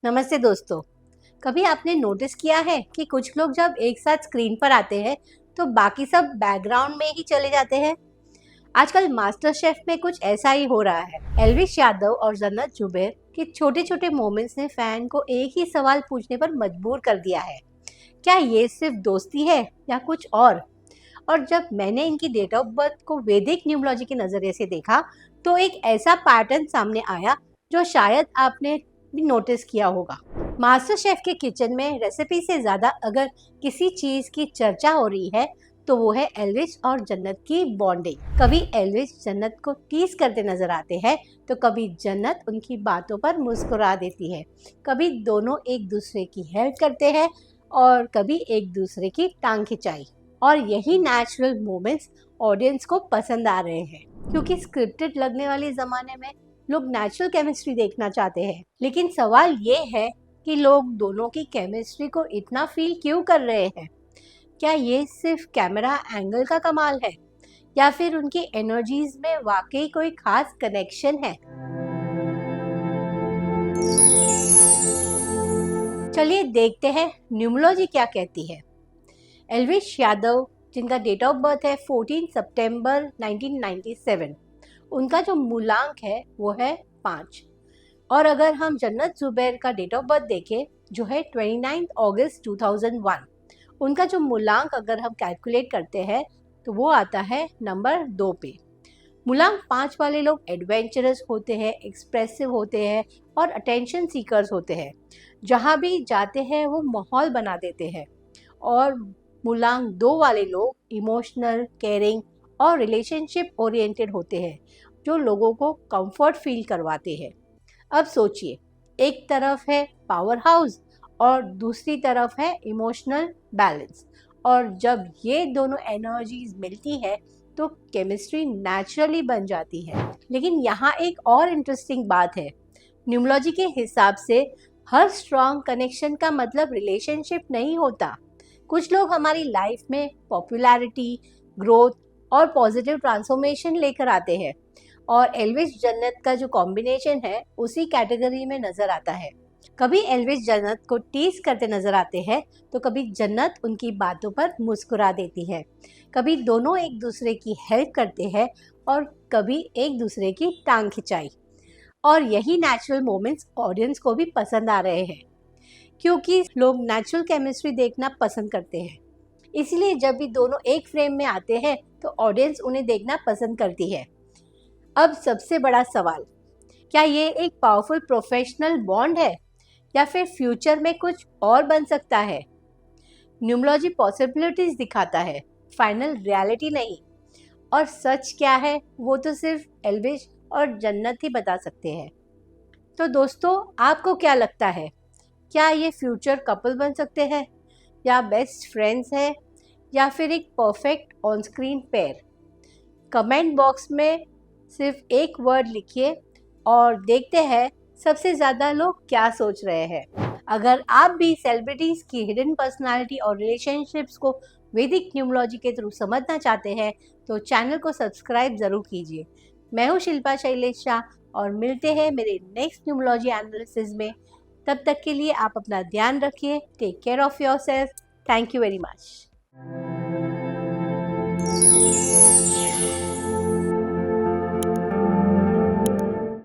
नमस्ते दोस्तों। कभी आपने नोटिस किया है कि कुछ लोग जब एक साथ स्क्रीन पर आते हैं तो बाकी सब बैकग्राउंड में ही चले जाते हैं। आजकल मास्टर शेफ में कुछ ऐसा ही हो रहा है। एल्विश यादव और जन्नत जुबैर के छोटे छोटे मोमेंट्स ने फैन को एक ही सवाल पूछने पर मजबूर कर दिया है, क्या ये सिर्फ दोस्ती है या कुछ और जब मैंने इनकी डेट ऑफ बर्थ को वैदिक न्यूमरोलॉजी के नजरिए से देखा तो एक ऐसा पैटर्न सामने आया जो शायद आपने भी नोटिस किया होगा। मास्टर शेफ के किचन में रेसिपी से ज्यादा अगर किसी चीज की चर्चा हो रही है तो वो है एल्विश और जन्नत की बॉन्डिंग। कभी एल्विश जन्नत को टीज करते नजर आते हैं तो कभी जन्नत उनकी बातों पर मुस्कुरा देती है। कभी दोनों एक दूसरे की हेल्प करते हैं और कभी एक दूसरे की टांग खिंचाई। और यही नेचुरल मोमेंट्स ऑडियंस को पसंद आ रहे हैं, क्योंकि स्क्रिप्टेड लगने वाले जमाने में लोग नेचुरल केमिस्ट्री देखना चाहते हैं। लेकिन सवाल ये है कि लोग दोनों की केमिस्ट्री को इतना फील क्यों कर रहे हैं? क्या ये सिर्फ कैमरा एंगल का कमाल है या फिर उनकी एनर्जीज में वाकई कोई खास कनेक्शन है? चलिए देखते हैं न्यूमरोलॉजी क्या कहती है। एल्विश यादव, जिनका डेट ऑफ बर्थ है 14 सितंबर 1997, उनका जो मूलांक है वो है 5। और अगर हम जन्नत जुबैर का डेट ऑफ बर्थ देखें जो है 29 अगस्त 2001, उनका जो मूलांक अगर हम कैलकुलेट करते हैं तो वो आता है नंबर 2 पे। मूलांक 5 वाले लोग एडवेंचरस होते हैं, एक्सप्रेसिव होते हैं और अटेंशन सीकर्स होते हैं। जहाँ भी जाते हैं वो माहौल बना देते हैं। और मूलांक 2 वाले लोग इमोशनल, केयरिंग और रिलेशनशिप ओरिएंटेड होते हैं, जो लोगों को कंफर्ट फील करवाते हैं। अब सोचिए, एक तरफ है पावर हाउस और दूसरी तरफ है इमोशनल बैलेंस, और जब ये दोनों एनर्जीज मिलती है तो केमिस्ट्री नेचुरली बन जाती है। लेकिन यहाँ एक और इंटरेस्टिंग बात है। न्यूमरोलॉजी के हिसाब से हर स्ट्रॉन्ग कनेक्शन का मतलब रिलेशनशिप नहीं होता। कुछ लोग हमारी लाइफ में पॉपुलैरिटी, ग्रोथ और पॉजिटिव ट्रांसफॉर्मेशन लेकर आते हैं, और एल्विश जन्नत का जो कॉम्बिनेशन है उसी कैटेगरी में नजर आता है। कभी एल्विश जन्नत को टीज करते नजर आते हैं तो कभी जन्नत उनकी बातों पर मुस्कुरा देती है। कभी दोनों एक दूसरे की हेल्प करते हैं और कभी एक दूसरे की टांग खिंचाई। और यही नेचुरल मोमेंट्स ऑडियंस को भी पसंद आ रहे हैं, क्योंकि लोग नेचुरल केमिस्ट्री देखना पसंद करते हैं। इसलिए जब भी दोनों एक फ्रेम में आते हैं तो ऑडियंस उन्हें देखना पसंद करती है। अब सबसे बड़ा सवाल, क्या ये एक पावरफुल प्रोफेशनल बॉन्ड है या फिर फ्यूचर में कुछ और बन सकता है? न्यूमरोलॉजी पॉसिबिलिटीज दिखाता है, फाइनल रियलिटी नहीं। और सच क्या है वो तो सिर्फ एल्विश और जन्नत ही बता सकते हैं। तो दोस्तों, आपको क्या लगता है? क्या ये फ्यूचर कपल बन सकते हैं, या बेस्ट फ्रेंड्स हैं, या फिर एक perfect on screen pair? Comment box में सिर्फ एक वर्ड लिखिए और देखते हैं सबसे ज़्यादा लोग क्या सोच रहे हैं। अगर आप भी सेलिब्रिटीज़ की हिडन पर्सनालिटी और रिलेशनशिप्स को वैदिक न्यूमरोलॉजी के थ्रू समझना चाहते हैं तो चैनल को सब्सक्राइब ज़रूर कीजिए। मैं हूँ शिल्पा शैलेश शाह, और मिलते हैं मेरे नेक्स्ट न्यूमरोलॉजी एनालिसिस में। तब तक के लिए आप अपना ध्यान रखिए। Take care of yourself. Thank you very much.